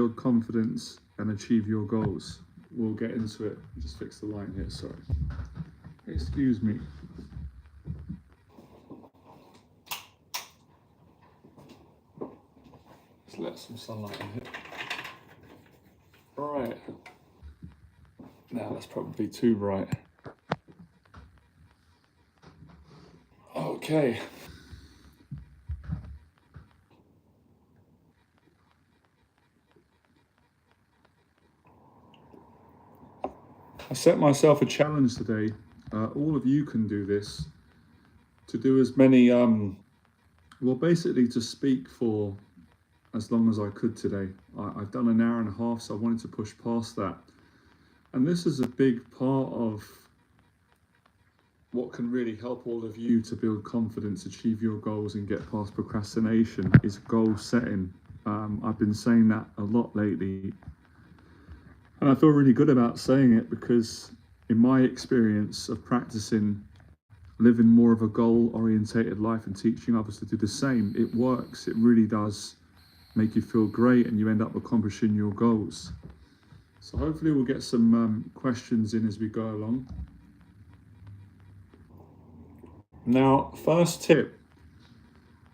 build confidence and achieve your goals? We'll get into it. Just fix the line here, sorry. Excuse me. Let's let some sunlight in here. Right. Now that's probably too bright. Okay. I set myself a challenge today. All of you can do this. To do as many, basically to speak for as long as I could today. I've done an hour and a half, so I wanted to push past that. And this is a big part of what can really help all of you to build confidence, achieve your goals, and get past procrastination is goal setting. I've been saying that a lot lately. And I feel really good about saying it because in my experience of practicing living more of a goal-orientated life and teaching others to do the same, it works. It really does make you feel great and you end up accomplishing your goals. So hopefully we'll get some questions in as we go along. Now, first tip,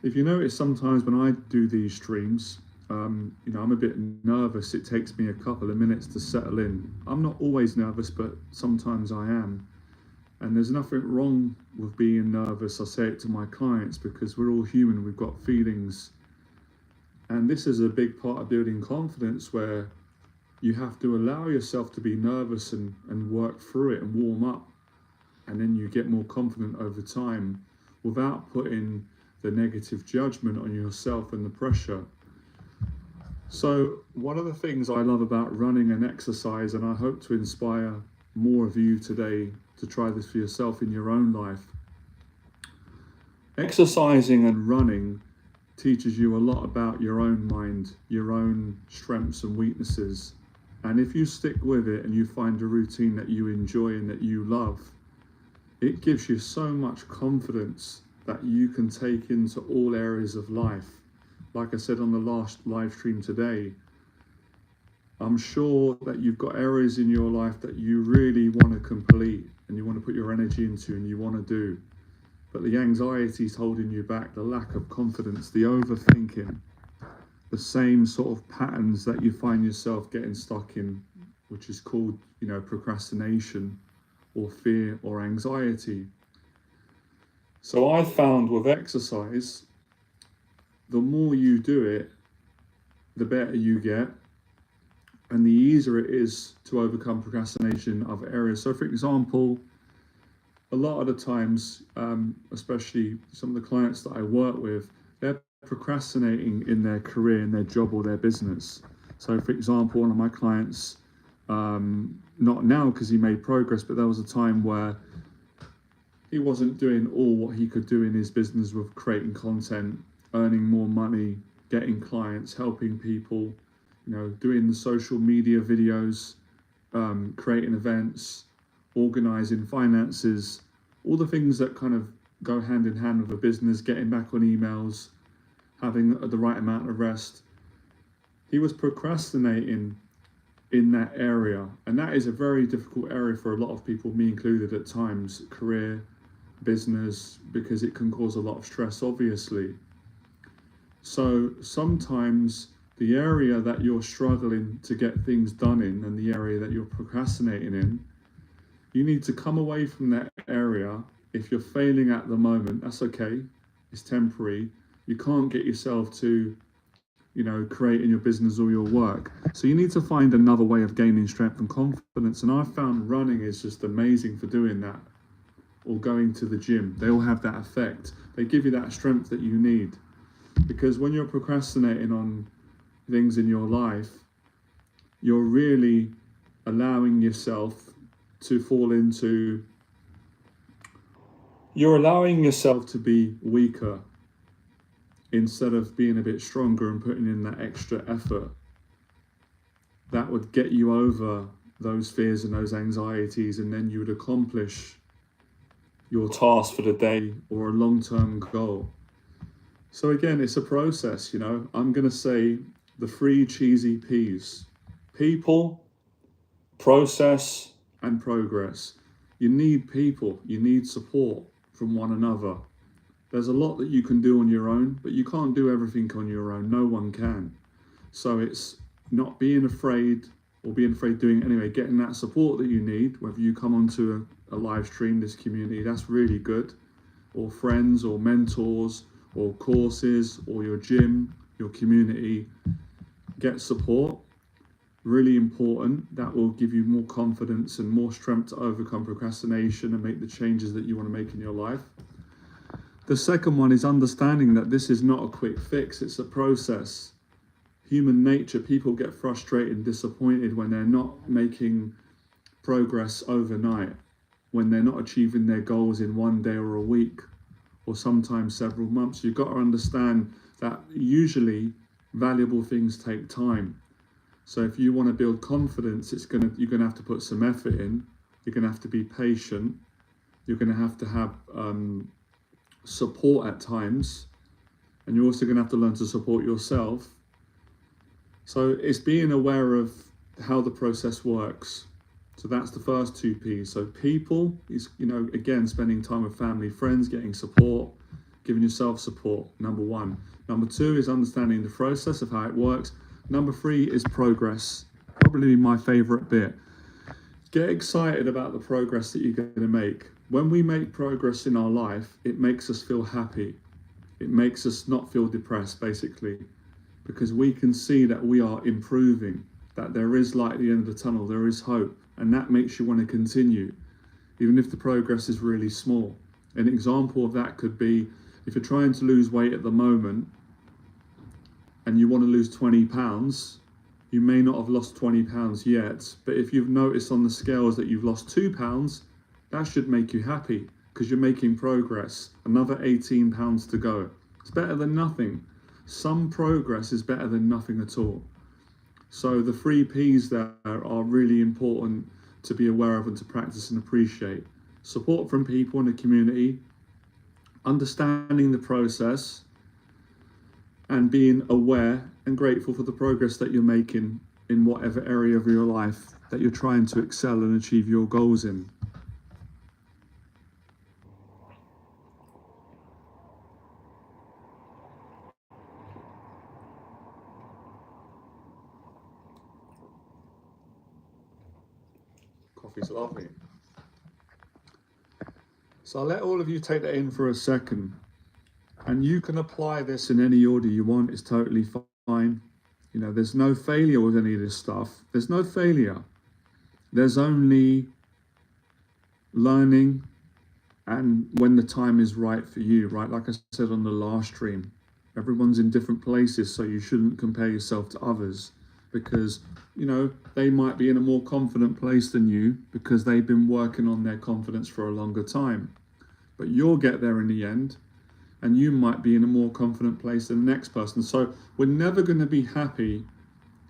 if you notice sometimes when I do these streams, I'm a bit nervous. It takes me a couple of minutes to settle in. I'm not always nervous, but sometimes I am. And there's nothing wrong with being nervous. I say it to my clients because we're all human. We've got feelings. And this is a big part of building confidence where you have to allow yourself to be nervous and work through it and warm up. And then you get more confident over time without putting the negative judgment on yourself and the pressure. So one of the things I love about running and exercise, and I hope to inspire more of you today to try this for yourself in your own life. Exercising and running teaches you a lot about your own mind, your own strengths and weaknesses. And if you stick with it and you find a routine that you enjoy and that you love, it gives you so much confidence that you can take into all areas of life. Like I said on the last live stream today, I'm sure that you've got areas in your life that you really want to complete and you want to put your energy into and you want to do. But the anxiety is holding you back, the lack of confidence, the overthinking, the same sort of patterns that you find yourself getting stuck in, which is called, procrastination or fear or anxiety. So I found with exercise, the more you do it, the better you get, and the easier it is to overcome procrastination in other areas. So for example, a lot of the times, especially some of the clients that I work with, they're procrastinating in their career, in their job or their business. So for example, one of my clients, not now because he made progress, but there was a time where he wasn't doing all what he could do in his business with creating content, earning more money, getting clients, helping people, doing the social media videos, creating events, organizing finances, all the things that kind of go hand in hand with a business, getting back on emails, having the right amount of rest. He was procrastinating in that area, and that is a very difficult area for a lot of people, me included at times, career, business, because it can cause a lot of stress, obviously. So sometimes the area that you're struggling to get things done in and the area that you're procrastinating in, you need to come away from that area. If you're failing at the moment, that's okay. It's temporary. You can't get yourself to, creating your business or your work. So you need to find another way of gaining strength and confidence. And I found running is just amazing for doing that, or going to the gym. They all have that effect. They give you that strength that you need. Because when you're procrastinating on things in your life, you're really allowing yourself to fall into, you're allowing yourself to be weaker instead of being a bit stronger and putting in that extra effort that would get you over those fears and those anxieties, and then you would accomplish your task for the day or a long-term goal. So again, it's a process, I'm going to say the three cheesy P's: people, process, and progress. You need people, you need support from one another. There's a lot that you can do on your own, but you can't do everything on your own. No one can. So it's not being afraid, or being afraid doing it anyway, getting that support that you need, whether you come onto a live stream, this community, that's really good, or friends or mentors or courses or your gym, your community. Get support, really important. That will give you more confidence and more strength to overcome procrastination and make the changes that you want to make in your life. The second one is understanding that this is not a quick fix, it's a process. Human nature, people get frustrated and disappointed when they're not making progress overnight, when they're not achieving their goals in one day or a week, or sometimes several months. You've got to understand that usually valuable things take time. So if you want to build confidence, you're gonna have to put some effort in. You're gonna have to be patient. You're gonna have to have support at times, and you're also gonna have to learn to support yourself. So it's being aware of how the process works. So that's the first two P's. So people is, again, spending time with family, friends, getting support, giving yourself support, number one. Number two is understanding the process of how it works. Number three is progress, probably my favorite bit. Get excited about the progress that you're going to make. When we make progress in our life, it makes us feel happy. It makes us not feel depressed, basically, because we can see that we are improving, that there is light at the end of the tunnel, there is hope, and that makes you want to continue, even if the progress is really small. An example of that could be, if you're trying to lose weight at the moment and you want to lose 20 pounds, you may not have lost 20 pounds yet, but if you've noticed on the scales that you've lost 2 pounds, that should make you happy because you're making progress. Another 18 pounds to go. It's better than nothing. Some progress is better than nothing at all. So the 3 P's there are really important to be aware of and to practice and appreciate. Support from people in the community, understanding the process, and being aware and grateful for the progress that you're making in whatever area of your life that you're trying to excel and achieve your goals in. Coffee's lovely. So I'll let all of you take that in for a second. And you can apply this in any order you want. It's totally fine. There's no failure with any of this stuff. There's no failure. There's only learning, and when the time is right for you, right? Like I said on the last stream, everyone's in different places, so you shouldn't compare yourself to others, because they might be in a more confident place than you because they've been working on their confidence for a longer time. But you'll get there in the end, and you might be in a more confident place than the next person. So we're never going to be happy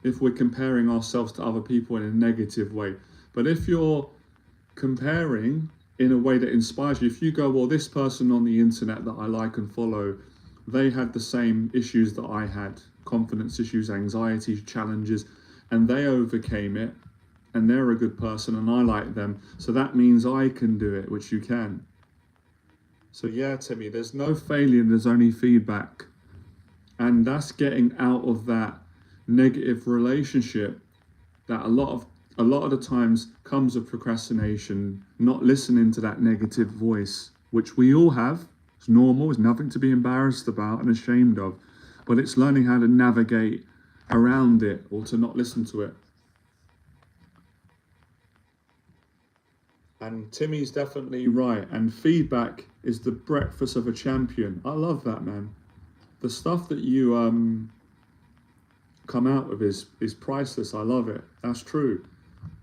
if we're comparing ourselves to other people in a negative way. But if you're comparing in a way that inspires you, if you go, well, this person on the internet that I like and follow, they had the same issues that I had, confidence issues, anxiety challenges, and they overcame it, and they're a good person and I like them, so that means I can do it, which you can. So yeah, Timmy, there's no failure, there's only feedback. And that's getting out of that negative relationship that a lot of the times comes with procrastination, not listening to that negative voice, which we all have. It's normal, it's nothing to be embarrassed about and ashamed of, but it's learning how to navigate around it or to not listen to it. And Timmy's definitely right. And feedback is the breakfast of a champion. I love that, man. The stuff that you come out with is priceless. I love it. That's true.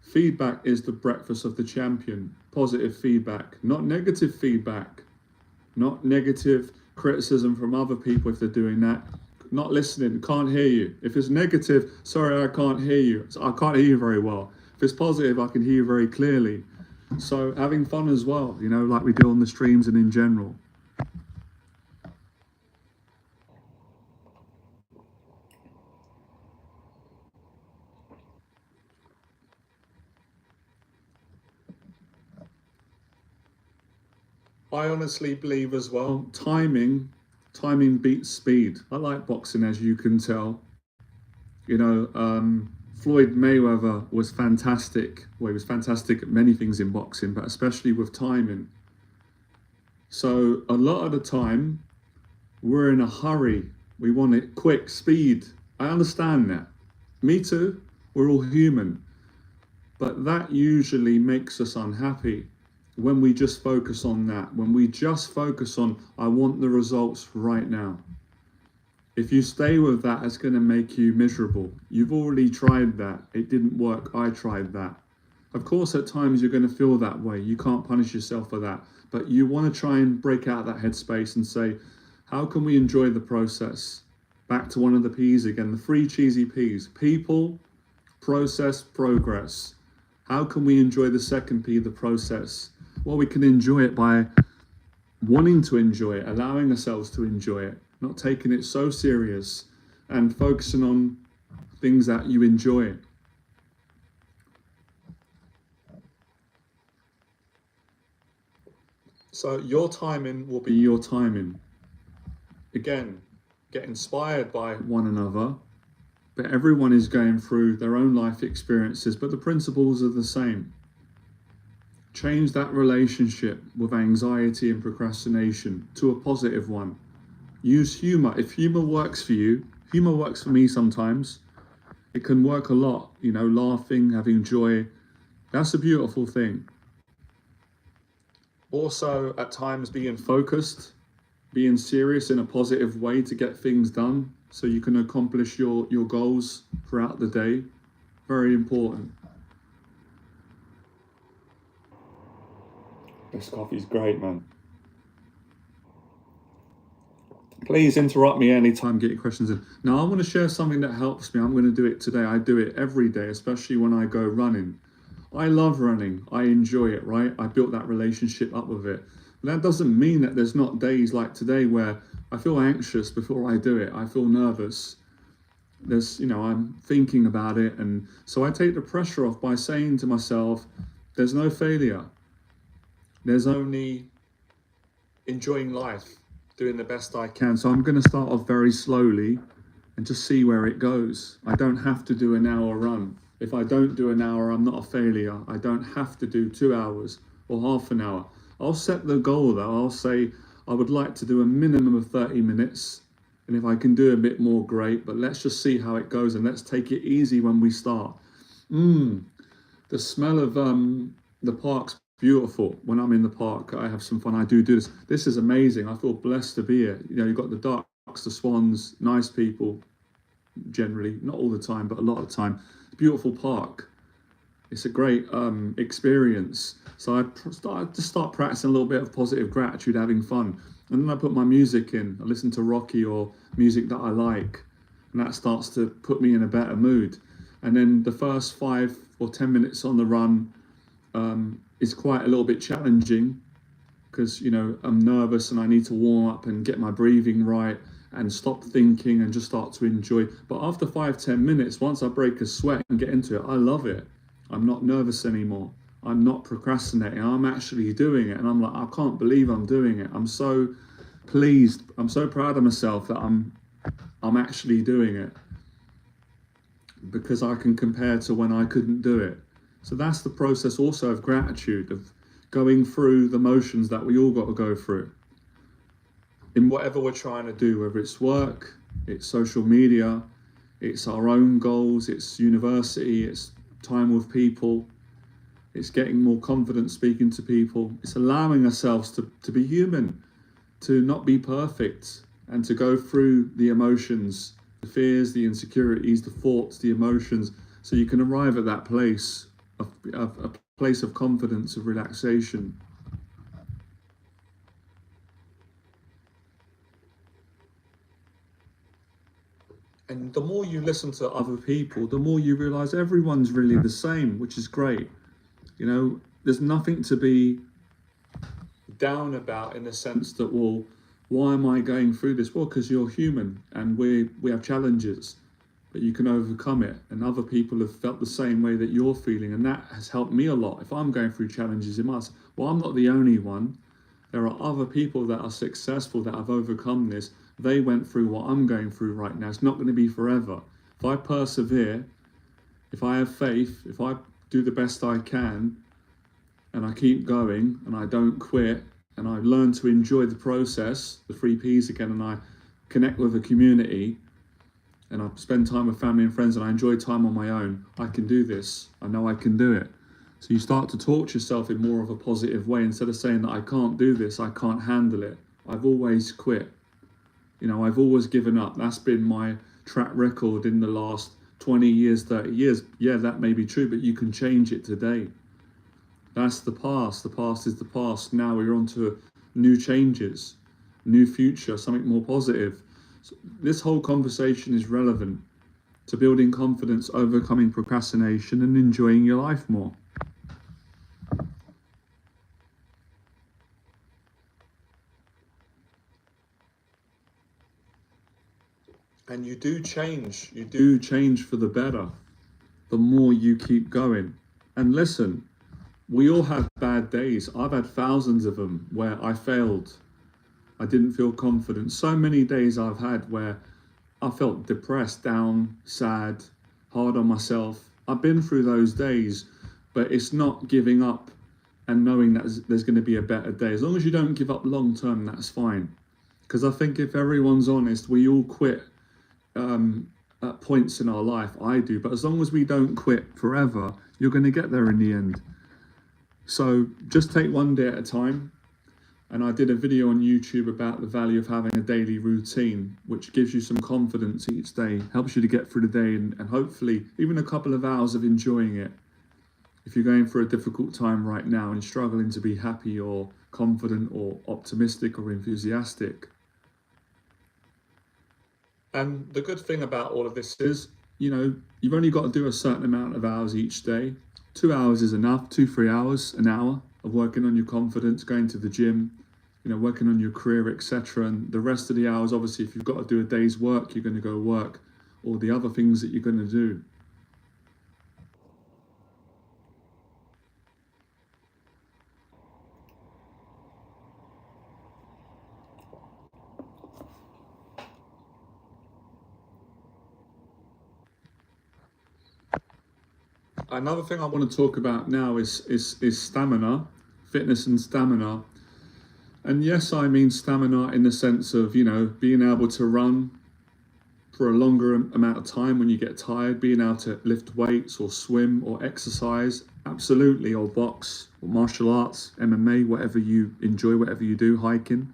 Feedback is the breakfast of the champion. Positive feedback, not negative feedback, not negative criticism from other people if they're doing that. Not listening, can't hear you. If it's negative, sorry, I can't hear you. I can't hear you very well. If it's positive, I can hear you very clearly. So having fun as well, like we do on the streams and in general. I honestly believe as well, timing beats speed. I like boxing, as you can tell. You know, Floyd Mayweather was fantastic. Well, he was fantastic at many things in boxing, but especially with timing. So a lot of the time, we're in a hurry. We want it quick, speed. I understand that. Me too. We're all human. But that usually makes us unhappy when we just focus on that. When we just focus on, I want the results right now. If you stay with that, it's going to make you miserable. You've already tried that. It didn't work. I tried that. Of course, at times you're going to feel that way. You can't punish yourself for that. But you want to try and break out that headspace and say, how can we enjoy the process? Back to one of the P's again, the three cheesy P's. People, process, progress. How can we enjoy the second P, the process? Well, we can enjoy it by wanting to enjoy it, allowing ourselves to enjoy it, not taking it so serious, and focusing on things that you enjoy. So your timing will be your timing. Again, get inspired by one another, but everyone is going through their own life experiences, but the principles are the same. Change that relationship with anxiety and procrastination to a positive one. Use humor. If humor works for you, humor works for me sometimes. It can work a lot, you know, laughing, having joy. That's a beautiful thing. Also, at times being focused, being serious in a positive way to get things done so you can accomplish your goals throughout the day. Very important. This coffee's great, man. Please interrupt me anytime, get your questions in. Now, I want to share something that helps me. I'm going to do it today. I do it every day, especially when I go running. I love running. I enjoy it, right? I built that relationship up with it. But that doesn't mean that there's not days like today where I feel anxious before I do it. I feel nervous. I'm thinking about it. And so I take the pressure off by saying to myself, there's no failure. There's only enjoying life, doing the best I can. So I'm going to start off very slowly and just see where it goes. I don't have to do an hour run. If I don't do an hour, I'm not a failure. I don't have to do 2 hours or half an hour. I'll set the goal though. I'll say I would like to do a minimum of 30 minutes. And if I can do a bit more, great. But let's just see how it goes and let's take it easy when we start. The smell of the park's beautiful. When I'm in the park, I have some fun. I do this. This is amazing. I feel blessed to be here. You know, you've got the ducks, the swans, nice people, generally, not all the time, but a lot of the time. Beautiful park. It's a great experience. So I just start practicing a little bit of positive gratitude, having fun. And then I put my music in. I listen to Rocky or music that I like. And that starts to put me in a better mood. And then the first 5 or 10 minutes on the run is quite a little bit challenging because, you know, I'm nervous and I need to warm up and get my breathing right and stop thinking and just start to enjoy. But after 5-10 minutes, once I break a sweat and get into it, I love it. I'm not nervous anymore. I'm not procrastinating. I'm actually doing it. And I'm like, I can't believe I'm doing it. I'm so pleased. I'm so proud of myself that I'm actually doing it because I can compare to when I couldn't do it. So that's the process also of gratitude, of going through the motions that we all got to go through in whatever we're trying to do, whether it's work, it's social media, it's our own goals, it's university, it's time with people, it's getting more confident speaking to people, it's allowing ourselves to be human, to not be perfect, and to go through the emotions, the fears, the insecurities, the thoughts, the emotions, so you can arrive at that place a place of confidence, of relaxation. And the more you listen to other people, the more you realize everyone's really the same, which is great. You know, there's nothing to be down about in the sense that, well, why am I going through this? Well, because you're human and we have challenges, but you can overcome it. And other people have felt the same way that you're feeling. And that has helped me a lot. If I'm going through challenges in my life, well, I'm not the only one. There are other people that are successful that have overcome this. They went through what I'm going through right now. It's not going to be forever. If I persevere, if I have faith, if I do the best I can, and I keep going and I don't quit, and I learn to enjoy the process, the 3Ps again, and I connect with a community, and I spend time with family and friends, and I enjoy time on my own, I can do this. I know I can do it. So you start to talk to yourself in more of a positive way instead of saying that I can't do this, I can't handle it. I've always quit. I've always given up. That's been my track record in the last 20 years, 30 years. Yeah, that may be true, but you can change it today. That's the past. The past is the past. Now we're on to new changes, new future, something more positive. So this whole conversation is relevant to building confidence, overcoming procrastination, and enjoying your life more. And you do change for the better, the more you keep going. And listen, we all have bad days. I've had thousands of them where I failed. I didn't feel confident. So many days I've had where I felt depressed, down, sad, hard on myself. I've been through those days, but it's not giving up and knowing that there's going to be a better day. As long as you don't give up long term, that's fine. Because I think if everyone's honest, we all quit at points in our life. I do, but as long as we don't quit forever, you're going to get there in the end. So just take one day at a time. And I did a video on YouTube about the value of having a daily routine, which gives you some confidence each day, helps you to get through the day, and hopefully even a couple of hours of enjoying it. If you're going through a difficult time right now and struggling to be happy or confident or optimistic or enthusiastic. And the good thing about all of this is, you've only got to do a certain amount of hours each day. 2 hours is enough, 3 hours, an hour of working on your confidence, going to the gym, working on your career, etc. And the rest of the hours, obviously, if you've got to do a day's work, you're going to go work, or the other things that you're going to do. Another thing I want to talk about now is stamina, fitness and stamina. And yes, I mean stamina in the sense of, being able to run for a longer amount of time when you get tired, being able to lift weights or swim or exercise, absolutely, or box or martial arts, MMA, whatever you enjoy, whatever you do, hiking,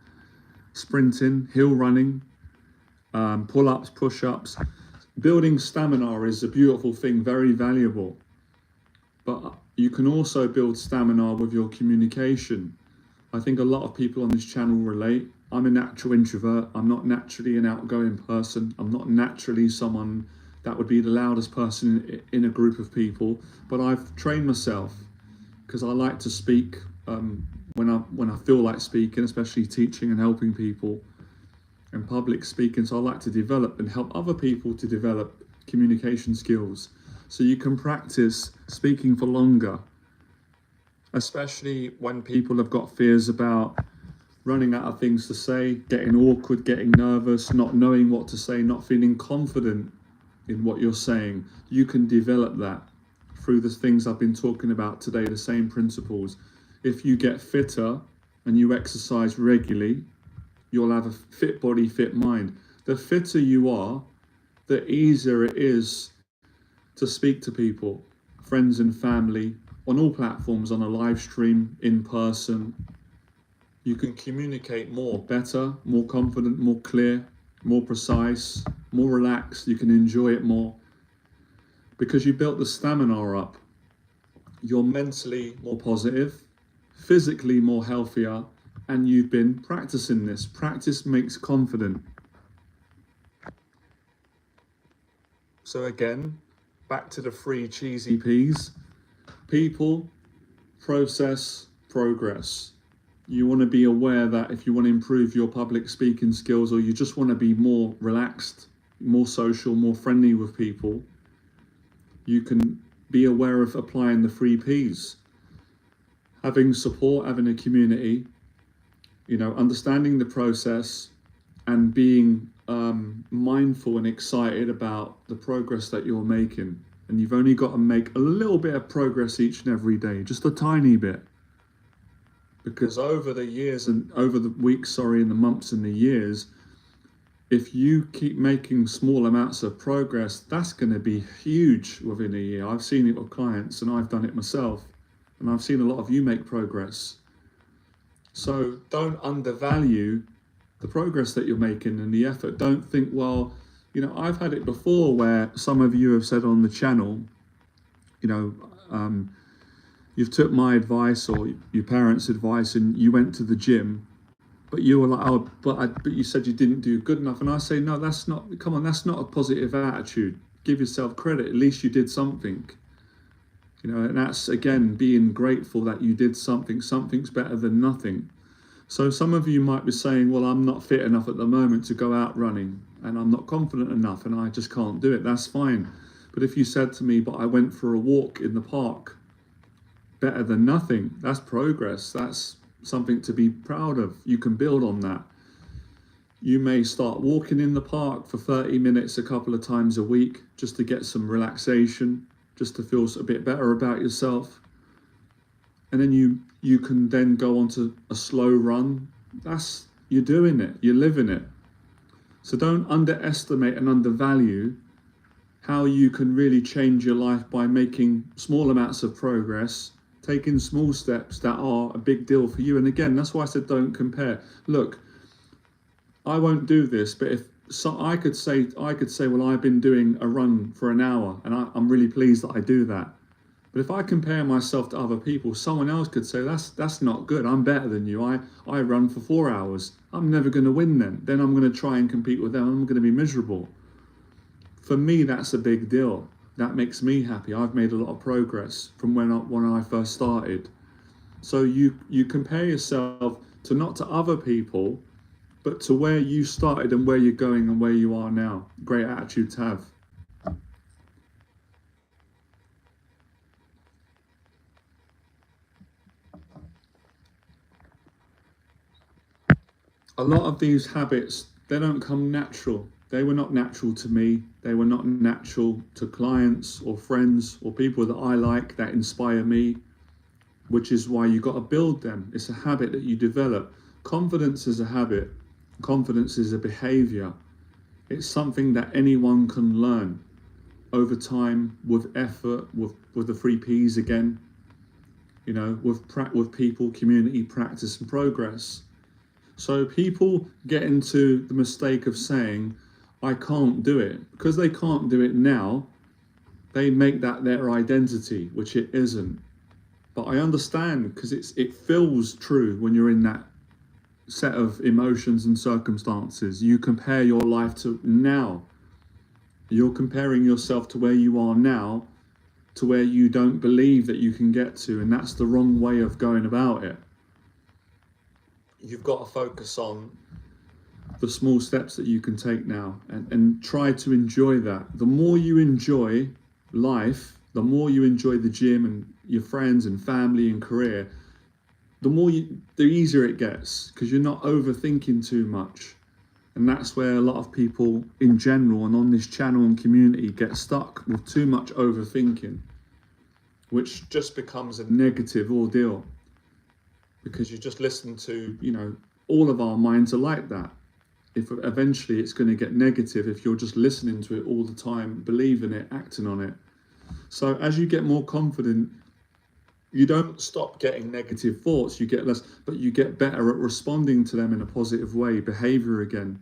sprinting, hill running, pull-ups, push-ups. Building stamina is a beautiful thing, very valuable. But you can also build stamina with your communication. I think a lot of people on this channel relate. I'm a natural introvert. I'm not naturally an outgoing person. I'm not naturally someone that would be the loudest person in a group of people. But I've trained myself because I like to speak when I feel like speaking, especially teaching and helping people and public speaking. So I like to develop and help other people to develop communication skills. So you can practice speaking for longer, especially when people have got fears about running out of things to say, getting awkward, getting nervous, not knowing what to say, not feeling confident in what you're saying. You can develop that through the things I've been talking about today, the same principles. If you get fitter and you exercise regularly, you'll have a fit body, fit mind. The fitter you are, the easier it is to speak to people, friends and family, on all platforms, on a live stream, in person. You can communicate more, better, more confident, more clear, more precise, more relaxed. You can enjoy it more because you built the stamina up. You're mentally more positive, physically more healthier, and you've been practicing this. Practice makes confident. So again, back to the 3 cheesy P's. People, process, progress. You want to be aware that if you want to improve your public speaking skills, or you just want to be more relaxed, more social, more friendly with people, you can be aware of applying the 3 P's. Having support, having a community, understanding the process and being mindful and excited about the progress that you're making. And you've only got to make a little bit of progress each and every day, just a tiny bit. Because over the years and over the weeks, and the months and the years, if you keep making small amounts of progress, that's going to be huge within a year. I've seen it with clients and I've done it myself. And I've seen a lot of you make progress. So don't undervalue the progress that you're making and the effort. Don't think, well, I've had it before where some of you have said on the channel, you've took my advice or your parents' advice and you went to the gym, but you were like, oh, but you said you didn't do good enough. And I say, no, that's not a positive attitude. Give yourself credit. At least you did something. And that's, again, being grateful that you did something. Something's better than nothing. So some of you might be saying, well, I'm not fit enough at the moment to go out running and I'm not confident enough and I just can't do it. That's fine. But if you said to me, but I went for a walk in the park, better than nothing, that's progress. That's something to be proud of. You can build on that. You may start walking in the park for 30 minutes a couple of times a week just to get some relaxation, just to feel a bit better about yourself. And then you can then go on to a slow run. You're doing it, you're living it. So don't underestimate and undervalue how you can really change your life by making small amounts of progress, taking small steps that are a big deal for you. And again, that's why I said don't compare. Look, I won't do this, but I could say, well, I've been doing a run for an hour and I'm really pleased that I do that. But if I compare myself to other people, someone else could say, that's not good. I'm better than you. I run for 4 hours. I'm never going to win then. Then I'm going to try and compete with them. I'm going to be miserable. For me, that's a big deal. That makes me happy. I've made a lot of progress from when I first started. So you compare yourself not to other people, but to where you started and where you're going and where you are now. Great attitude to have. A lot of these habits, they don't come natural. They were not natural to me. They were not natural to clients or friends or people that I like that inspire me, which is why you got to build them. It's a habit that you develop. Confidence is a habit. Confidence is a behavior. It's something that anyone can learn over time with effort, with the 3 Ps again, with people, community, practice and progress. So people get into the mistake of saying, I can't do it. Because they can't do it now, they make that their identity, which it isn't. But I understand, because it feels true when you're in that set of emotions and circumstances. You compare your life to now. You're comparing yourself to where you are now to where you don't believe that you can get to, and that's the wrong way of going about it. You've got to focus on the small steps that you can take now and try to enjoy that. The more you enjoy life, the more you enjoy the gym and your friends and family and career, the easier it gets, because you're not overthinking too much. And that's where a lot of people in general and on this channel and community get stuck with too much overthinking, which just becomes a negative ordeal. Because you just listen to, all of our minds are like that. If eventually it's going to get negative if you're just listening to it all the time, believing it, acting on it. So as you get more confident, you don't stop getting negative thoughts, you get less, but you get better at responding to them in a positive way, behavior again.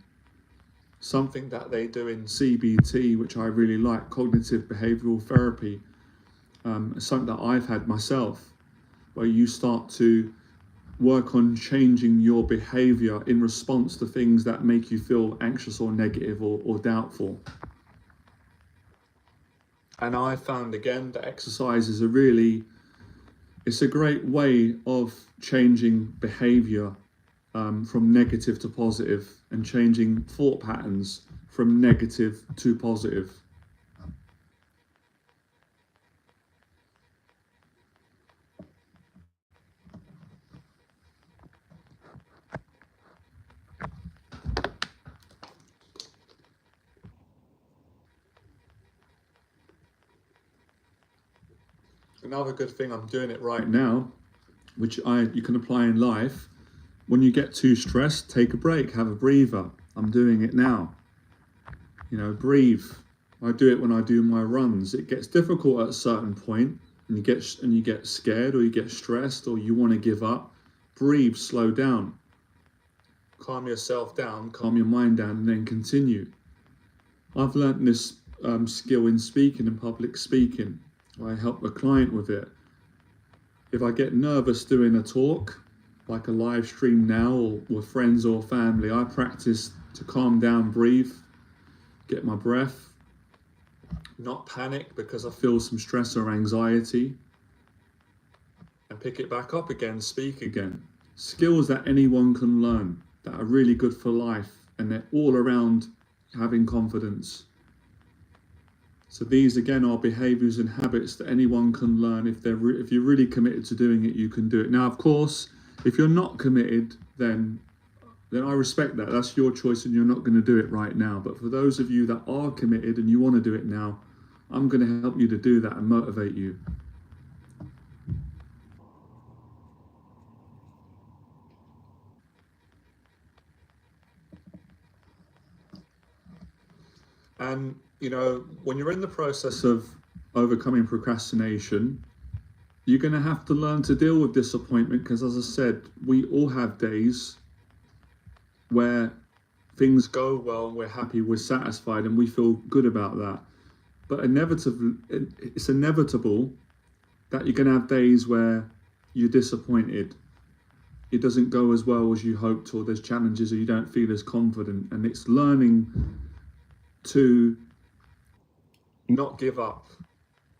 Something that they do in CBT, which I really like, cognitive behavioral therapy, something that I've had myself, where you start to work on changing your behavior in response to things that make you feel anxious or negative or doubtful. And I found again that exercise is it's a great way of changing behavior from negative to positive and changing thought patterns from negative to positive. Another good thing, I'm doing it right now, which you can apply in life. When you get too stressed, take a break, have a breather. I'm doing it now. You know, breathe. I do it when I do my runs. It gets difficult at a certain point, and you get scared, or you get stressed, or you want to give up. Breathe, slow down. Calm yourself down, calm your mind down, and then continue. I've learnt this skill in speaking and public speaking. I help a client with it. If I get nervous doing a talk, like a live stream now, or with friends or family, I practice to calm down, breathe, get my breath, not panic because I feel some stress or anxiety, and pick it back up again, speak again. Skills that anyone can learn, that are really good for life, and they're all around having confidence. So these again are behaviors and habits that anyone can learn. If you're really committed to doing it, you can do it. Now, of course, if you're not committed, then I respect that. That's your choice, and you're not going to do it right now. But for those of you that are committed and you want to do it now, I'm going to help you to do that and motivate you. And, you know, when you're in the process of overcoming procrastination, you're going to have to learn to deal with disappointment, because, as I said, we all have days where things go well, we're happy, we're satisfied, and we feel good about that. But it's inevitable that you're going to have days where you're disappointed. It doesn't go as well as you hoped, or there's challenges, or you don't feel as confident. And it's learning to not give up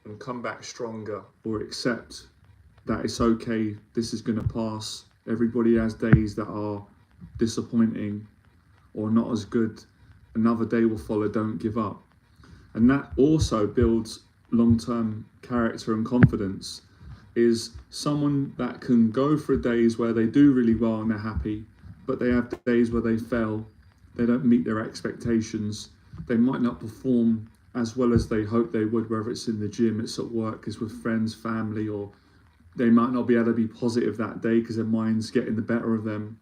and come back stronger, or accept that it's okay, this is going to pass. Everybody has days that are disappointing or not as good. Another day will follow. Don't give up. And that also builds long-term character and confidence, is someone that can go through days where they do really well and they're happy, but they have days where they fail, they don't meet their expectations, they might not perform as well as they hope they would, whether it's in the gym, it's at work, it's with friends, family, or they might not be able to be positive that day because their mind's getting the better of them.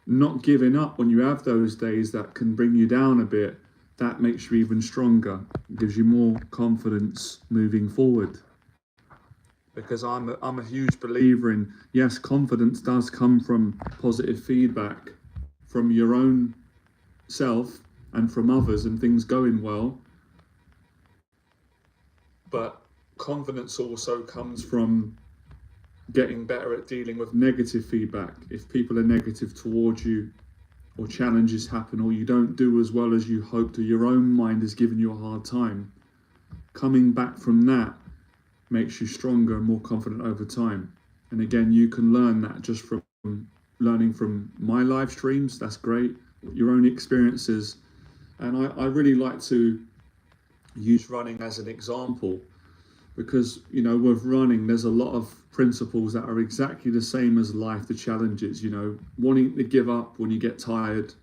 Not giving up when you have those days that can bring you down a bit, that makes you even stronger, gives you more confidence moving forward. Because I'm a huge believer in, yes, confidence does come from positive feedback from your own self and from others and things going well. But confidence also comes from getting better at dealing with negative feedback. If people are negative towards you, or challenges happen, or you don't do as well as you hoped, or your own mind is giving you a hard time, coming back from that makes you stronger and more confident over time. And again, you can learn that just from learning from my live streams. That's great. Your own experiences. And I really like to use running as an example, because, you know, with running, there's a lot of principles that are exactly the same as life, the challenges, you know, wanting to give up when you get tired.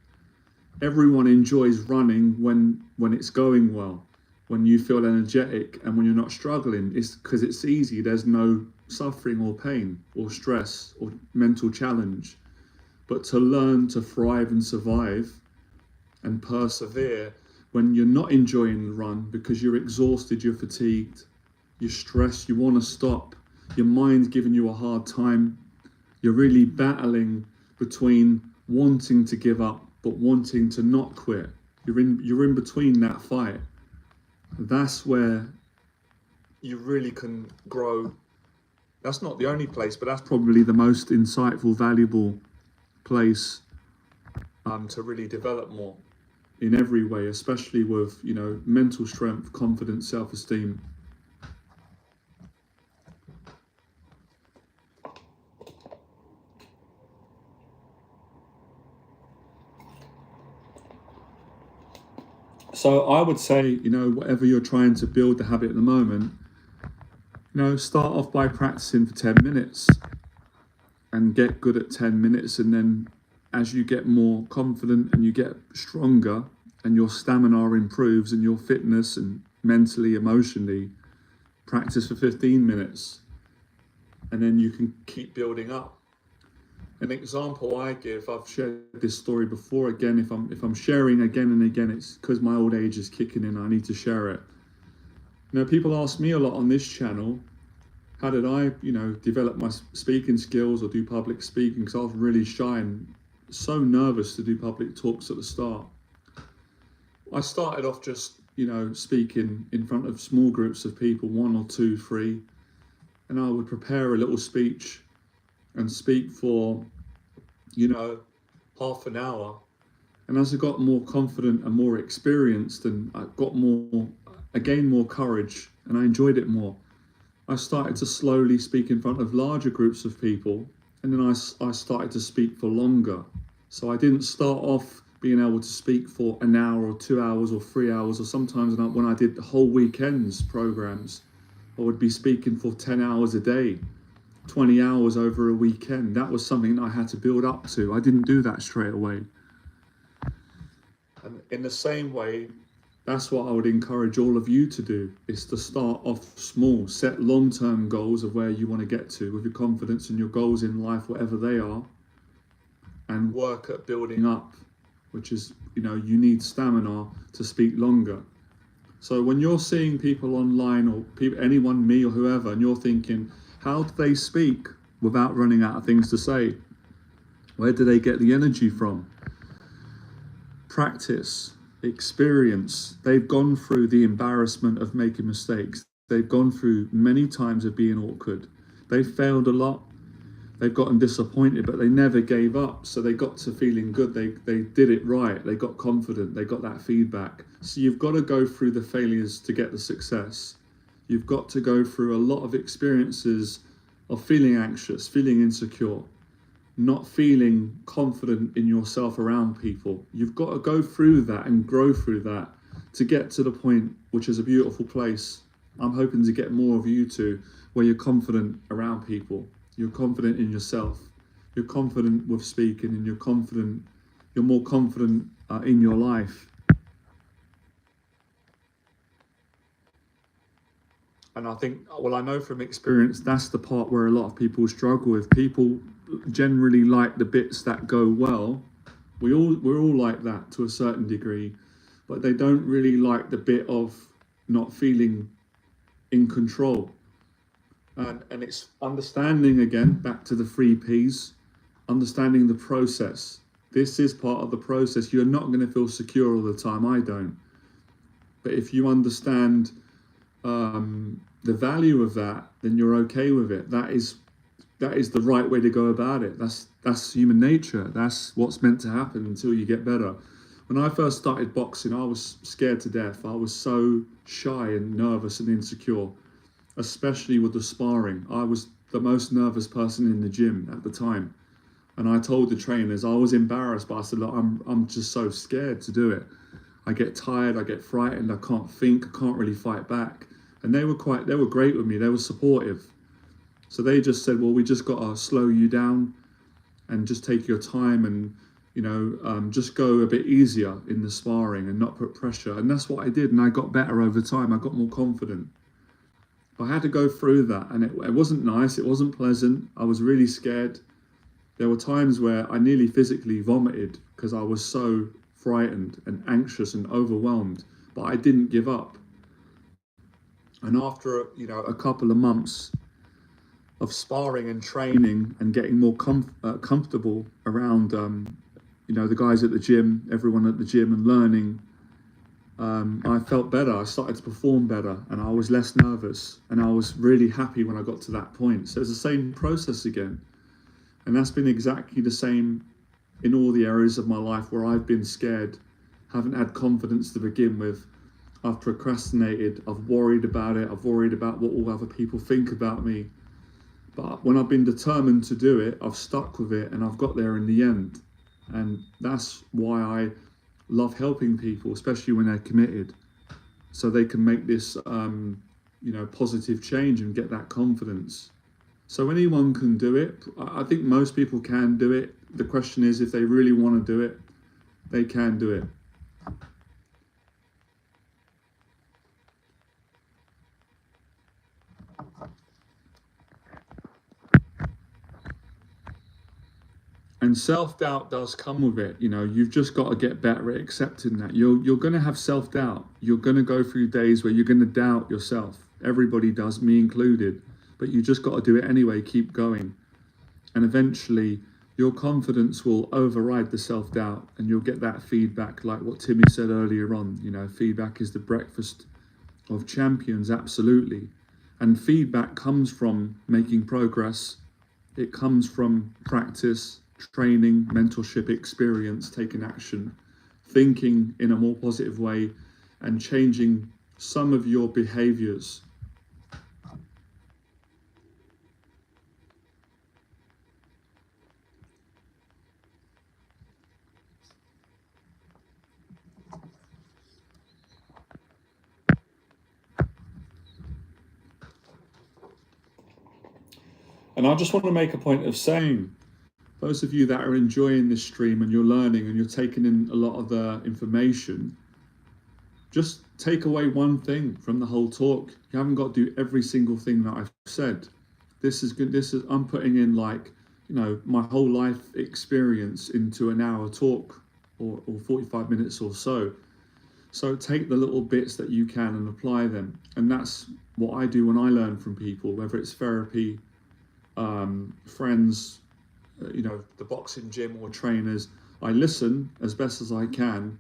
Everyone enjoys running when it's going well, when you feel energetic and when you're not struggling. It's because it's easy. There's no suffering or pain or stress or mental challenge. But to learn to thrive and survive and persevere when you're not enjoying the run because you're exhausted, you're fatigued, you're stressed, you want to stop, your mind's giving you a hard time, you're really battling between wanting to give up but wanting to not quit. You're in between that fight. That's where you really can grow. That's not the only place, but that's probably the most insightful, valuable place to really develop more in every way, especially with, you know, mental strength, confidence, self-esteem. So I would say, you know, whatever you're trying to build the habit at the moment, you know, start off by practicing for 10 minutes and get good at 10 minutes. And then as you get more confident and you get stronger and your stamina improves and your fitness and mentally, emotionally, practice for 15 minutes, and then you can keep building up. An example I give, I've shared this story before. Again, if I'm sharing again and again, it's because my old age is kicking in. I need to share it. People ask me a lot on this channel, how did I, develop my speaking skills or do public speaking? Because I was really shy and so nervous to do public talks at the start. I started off just, speaking in front of small groups of people, 1 or 2, 3, and I would prepare a little speech and speak for, half an hour. And as I got more confident and more experienced, and I gained more courage, and I enjoyed it more, I started to slowly speak in front of larger groups of people, and then I started to speak for longer. So I didn't start off being able to speak for an hour or 2 hours or 3 hours, or sometimes when I did the whole weekends programs, I would be speaking for 10 hours a day, 20 hours over a weekend. That was something that I had to build up to. I didn't do that straight away. And in the same way, that's what I would encourage all of you to do, is to start off small, set long-term goals of where you want to get to with your confidence and your goals in life, whatever they are, and work at building up, which is, you need stamina to speak longer. So when you're seeing people online, or anyone, me or whoever, and you're thinking, how do they speak without running out of things to say? Where do they get the energy from? Practice, experience. They've gone through the embarrassment of making mistakes. They've gone through many times of being awkward. They failed a lot. They've gotten disappointed, but they never gave up. So they got to feeling good. They did it right. They got confident. They got that feedback. So you've got to go through the failures to get the success. You've got to go through a lot of experiences of feeling anxious, feeling insecure, not feeling confident in yourself around people. You've got to go through that and grow through that to get to the point, which is a beautiful place. I'm hoping to get more of you to, where you're confident around people. You're confident in yourself. You're confident with speaking, and you're more confident in your life. And I think, I know from experience, that's the part where a lot of people struggle with. People generally like the bits that go well. We're all like that to a certain degree, but they don't really like the bit of not feeling in control. And it's understanding, again, back to the 3 Ps, understanding the process. This is part of the process. You're not going to feel secure all the time. I don't. But if you understand the value of that, then you're okay with it. That is the right way to go about it. That's human nature. That's what's meant to happen until you get better. When I first started boxing, I was scared to death. I was so shy and nervous and insecure, especially with the sparring. I was the most nervous person in the gym at the time. And I told the trainers, I was embarrassed, but I said, look, I'm just so scared to do it. I get tired, I get frightened, I can't think, I can't really fight back. And they were great with me, they were supportive. So they just said, well, we just got to slow you down and just take your time and, just go a bit easier in the sparring and not put pressure. And that's what I did. And I got better over time. I got more confident. I had to go through that, and it wasn't nice. It wasn't pleasant. I was really scared. There were times where I nearly physically vomited because I was so frightened and anxious and overwhelmed, but I didn't give up. And after, a couple of months of sparring and training and getting more comfortable around, the guys at the gym, everyone at the gym, and learning, I felt better. I started to perform better, and I was less nervous, and I was really happy when I got to that point. So it's the same process again. And that's been exactly the same in all the areas of my life where I've been scared, haven't had confidence to begin with. I've procrastinated, I've worried about it, I've worried about what all other people think about me. But when I've been determined to do it, I've stuck with it, and I've got there in the end. And that's why I love helping people, especially when they're committed, so they can make this positive change and get that confidence. So anyone can do it. I think most people can do it. The question is, if they really want to do it, they can do it. And self-doubt does come with it. You've just got to get better at accepting that. You're going to have self-doubt. You're going to go through days where you're going to doubt yourself. Everybody does, me included. But you just got to do it anyway, keep going. And eventually your confidence will override the self-doubt, and you'll get that feedback, like what Timmy said earlier on. Feedback is the breakfast of champions, absolutely. And feedback comes from making progress. It comes from practice, training, mentorship, experience, taking action, thinking in a more positive way, and changing some of your behaviors. And I just want to make a point of saying, those of you that are enjoying this stream and you're learning and you're taking in a lot of the information, just take away one thing from the whole talk. You haven't got to do every single thing that I've said. This is good. I'm putting in my whole life experience into an hour talk, or 45 minutes or so. So take the little bits that you can and apply them. And that's what I do when I learn from people, whether it's therapy, friends, the boxing gym, or trainers. I listen as best as I can,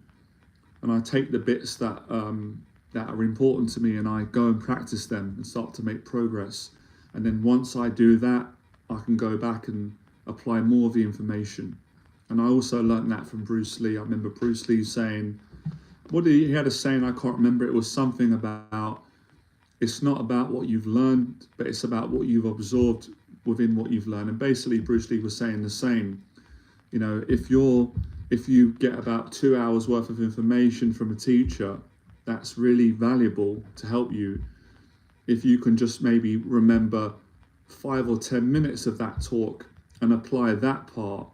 and I take the bits that are important to me, and I go and practice them and start to make progress. And then once I do that, I can go back and apply more of the information. And I also learned that from Bruce Lee. I remember Bruce Lee saying, he had a saying, I can't remember, it was something about, it's not about what you've learned, but it's about what you've absorbed within what you've learned. And basically Bruce Lee was saying the same. If you get about 2 hours worth of information from a teacher, that's really valuable to help you. If you can just maybe remember 5 or 10 minutes of that talk and apply that part,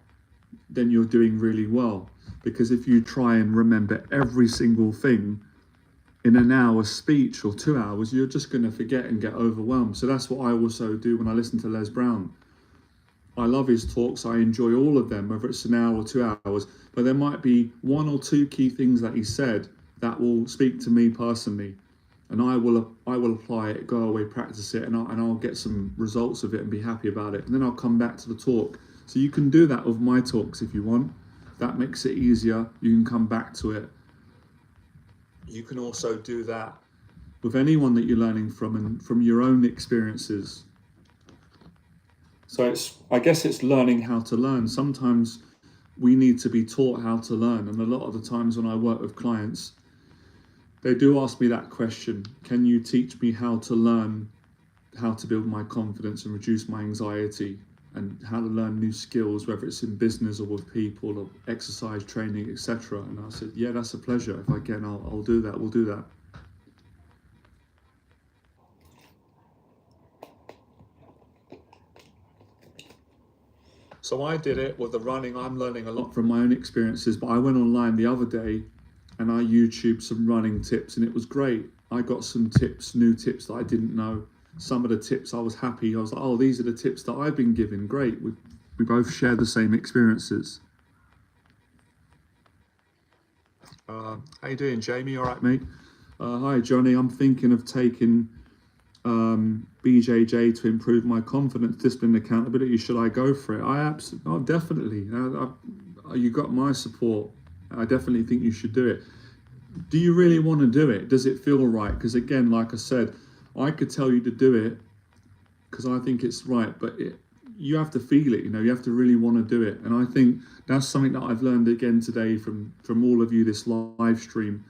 then you're doing really well. Because if you try and remember every single thing in an hour's speech or 2 hours, you're just going to forget and get overwhelmed. So that's what I also do when I listen to Les Brown. I love his talks. I enjoy all of them, whether it's an hour or 2 hours. But there might be 1 or 2 key things that he said that will speak to me personally, and I will apply it, go away, practice it, and I'll get some results of it and be happy about it. And then I'll come back to the talk. So you can do that with my talks if you want. That makes it easier. You can come back to it. You can also do that with anyone that you're learning from, and from your own experiences. So I guess it's learning how to learn. Sometimes we need to be taught how to learn. And a lot of the times when I work with clients, they do ask me that question: can you teach me how to learn, how to build my confidence and reduce my anxiety, and how to learn new skills, whether it's in business or with people or exercise training, etc. And I said, yeah, that's a pleasure. If I can, I'll do that. We'll do that. So I did it with the running. I'm learning a lot from my own experiences, but I went online the other day and I YouTubed some running tips, and it was great. I got some tips, new tips that I didn't know. Some of the tips I was happy. I was like, oh, these are the tips that I've been given. Great. We both share the same experiences. How you doing, Jamie? All right, mate? Hi, Johnny. I'm thinking of taking BJJ to improve my confidence, discipline, and accountability. Should I go for it? Definitely. You got my support. I definitely think you should do it. Do you really want to do it? Does it feel right? Because again, like I said, I could tell you to do it because I think it's right, but you have to feel it. You have to really want to do it. And I think that's something that I've learned again today from all of you, this live stream.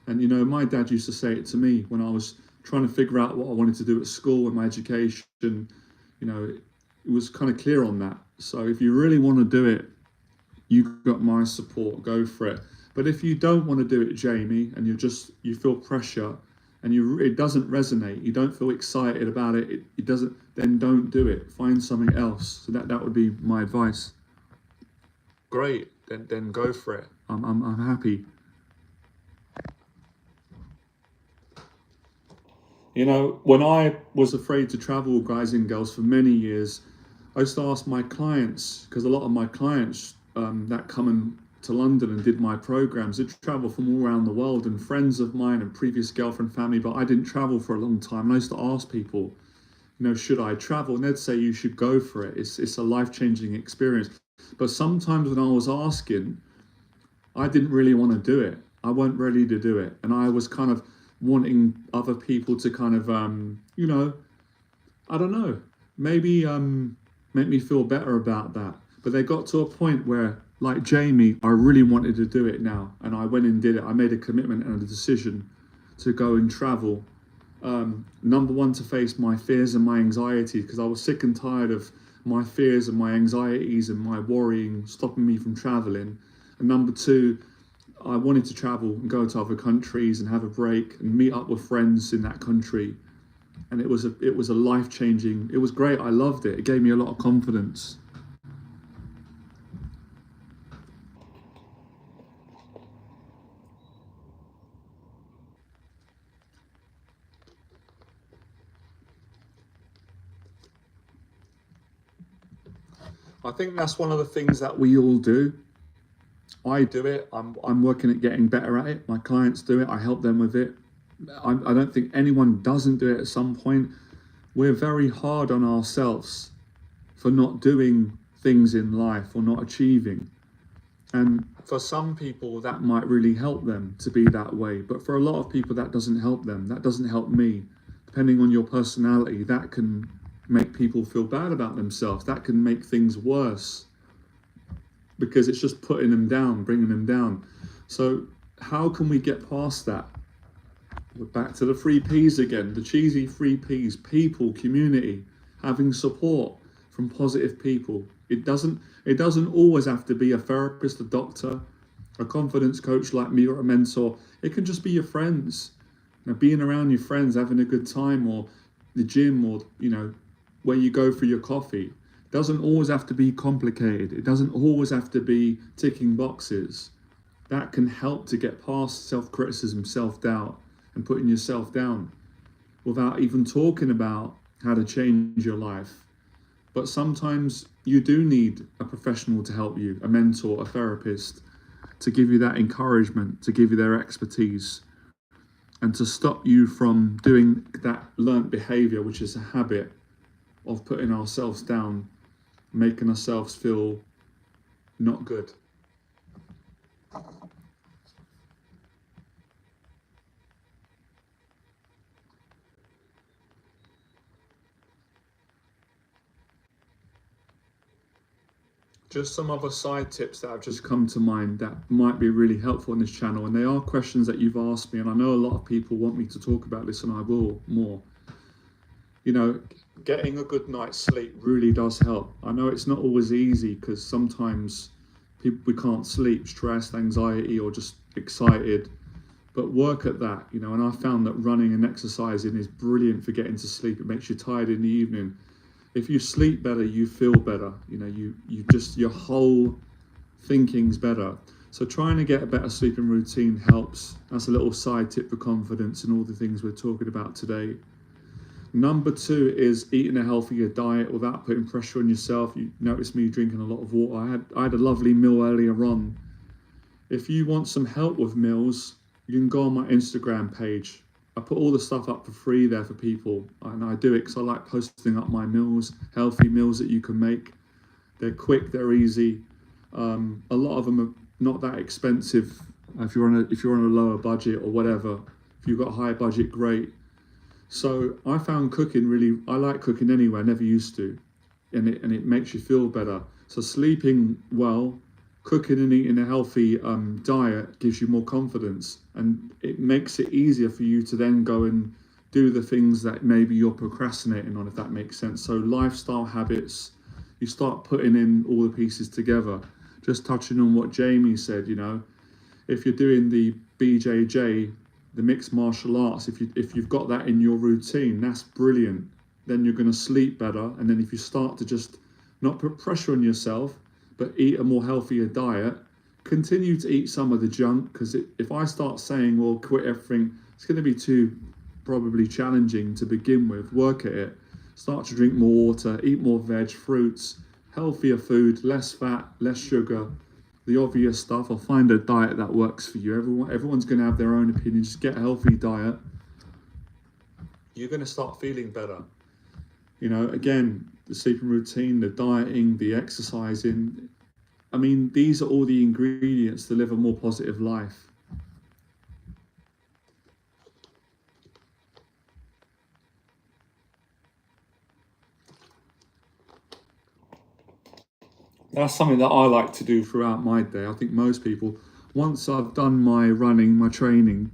And my dad used to say it to me when I was trying to figure out what I wanted to do at school and my education. It was kind of clear on that. So if you really want to do it, you've got my support. Go for it. But if you don't want to do it, Jamie, and you feel pressure and it doesn't resonate, you don't feel excited about it, it doesn't, then don't do it. Find something else. So that would be my advice. Great. Then go for it. I'm happy. When I was afraid to travel, guys and girls, for many years, I used to ask my clients, because a lot of my clients that come to London and did my programs, they travel from all around the world, and friends of mine and previous girlfriend, family, but I didn't travel for a long time. And I used to ask people, should I travel? And they'd say you should go for it. It's a life-changing experience. But sometimes when I was asking, I didn't really want to do it. I wasn't ready to do it. And I was kind of wanting other people to kind of, I don't know, maybe make me feel better about that. But they got to a point where, like Jamie, I really wanted to do it now. And I went and did it. I made a commitment and a decision to go and travel. Number one, to face my fears and my anxieties, because I was sick and tired of my fears and my anxieties and my worrying stopping me from traveling. And number two, I wanted to travel and go to other countries and have a break and meet up with friends in that country. And it was a life-changing, it was great. I loved it. It gave me a lot of confidence. I think that's one of the things that we all do. I do it. I'm working at getting better at it. My clients do it. I help them with it. I don't think anyone doesn't do it at some point. We're very hard on ourselves for not doing things in life or not achieving. And for some people, that might really help them to be that way. But for a lot of people, that doesn't help them. That doesn't help me. Depending on your personality, that can make people feel bad about themselves. That can make things worse, because it's just putting them down, bringing them down. So how can we get past that? We're back to the 3 P's again, the cheesy 3 P's: people, community, having support from positive people. It doesn't always have to be a therapist, a doctor, a confidence coach like me, or a mentor. It can just be your friends. Being around your friends, having a good time, or the gym, or where you go for your coffee. It doesn't always have to be complicated. It doesn't always have to be ticking boxes. That can help to get past self-criticism, self-doubt, and putting yourself down without even talking about how to change your life. But sometimes you do need a professional to help you, a mentor, a therapist, to give you that encouragement, to give you their expertise, and to stop you from doing that learnt behavior, which is a habit of putting ourselves down, making ourselves feel not good. Just some other side tips that have just come to mind that might be really helpful on this channel, and they are questions that you've asked me, and I know a lot of people want me to talk about this, and I will more. Getting a good night's sleep really does help. I know it's not always easy, because sometimes we can't sleep, stressed, anxiety, or just excited, but work at that, and I found that running and exercising is brilliant for getting to sleep. It makes you tired in the evening. If you sleep better, you feel better. Your whole thinking's better. So trying to get a better sleeping routine helps. That's a little side tip for confidence and all the things we're talking about today. Number 2 is eating a healthier diet without putting pressure on yourself. You notice me drinking a lot of water. I had a lovely meal earlier on. If you want some help with meals, you can go on my Instagram page. I put all the stuff up for free there for people, and I do it because I like posting up my meals, healthy meals that you can make. They're quick, they're easy. A lot of them are not that expensive if you're on a lower budget or whatever. If you've got a high budget, great. So I found I like cooking anyway. I never used to, and it makes you feel better. So sleeping well, cooking and eating a healthy diet gives you more confidence, and it makes it easier for you to then go and do the things that maybe you're procrastinating on, if that makes sense. So lifestyle habits, you start putting in all the pieces together. Just touching on what Jamie said, if you're doing the BJJ, the mixed martial arts, if you've got that in your routine, that's brilliant. Then you're going to sleep better, and then if you start to just not put pressure on yourself, but eat a more healthier diet, continue to eat some of the junk, because if I start saying, well, quit everything, it's going to be too probably challenging to begin with. Work at it. Start to drink more water, eat more veg, fruits, healthier food, less fat, less sugar, the obvious stuff, or find a diet that works for you. Everyone's going to have their own opinion. Just get a healthy diet. You're going to start feeling better. You know, again, the sleeping routine, the dieting, the exercising. I mean, these are all the ingredients to live a more positive life. That's something that I like to do throughout my day. I think most people, once I've done my running, my training,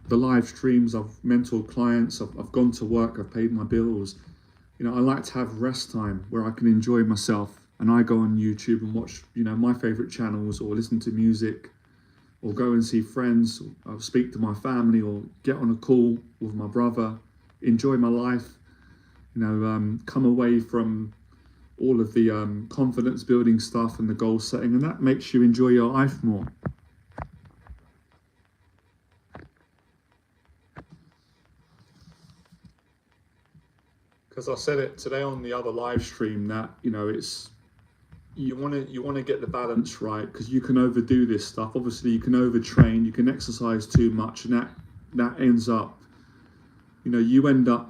the live streams, I've mentored clients, I've gone to work, I've paid my bills. You know, I like to have rest time where I can enjoy myself, and I go on YouTube and watch, you know, my favorite channels, or listen to music, or go and see friends, or speak to my family, or get on a call with my brother, enjoy my life, you know, come away from all of the confidence building stuff and the goal setting, and that makes you enjoy your life more. Because I said it today on the other live stream that, you know, it's you want to get the balance right, because you can overdo this stuff. Obviously, you can overtrain, you can exercise too much, and that ends up, you know, you end up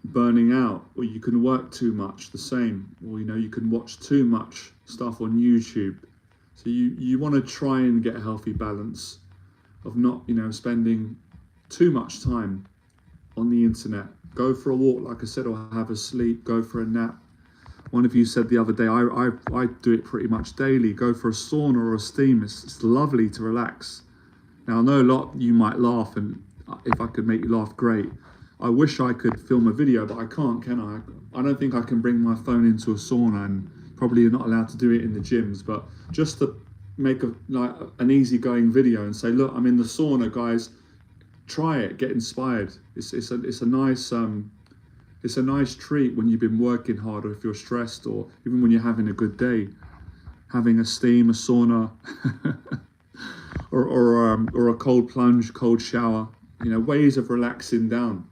burning out, or you can work too much, the same, or you know, you can watch too much stuff on YouTube. So you want to try and get a healthy balance of not, you know, spending too much time on the internet. Go for a walk, like I said, or have a sleep, go for a nap. One of you said the other day, I do it pretty much daily. Go for a sauna or a steam. It's lovely to relax. Now, I know a lot you might laugh, and if I could make you laugh, great. I wish I could film a video, but I can't, can I? I don't think I can bring my phone into a sauna, and probably you're not allowed to do it in the gyms, but just to make an easygoing video and say, look, I'm in the sauna, guys, try it, get inspired. It's a nice treat when you've been working hard, or if you're stressed, or even when you're having a good day. Having a steam, a sauna, or a cold plunge, cold shower, you know, ways of relaxing down.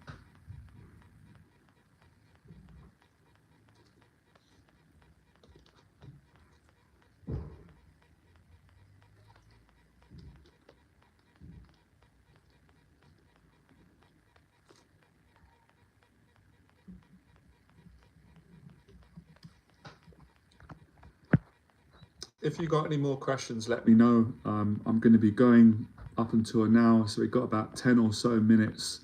If you got any more questions, let me know. I'm going to be going up until an hour, so we've got about 10 or so minutes,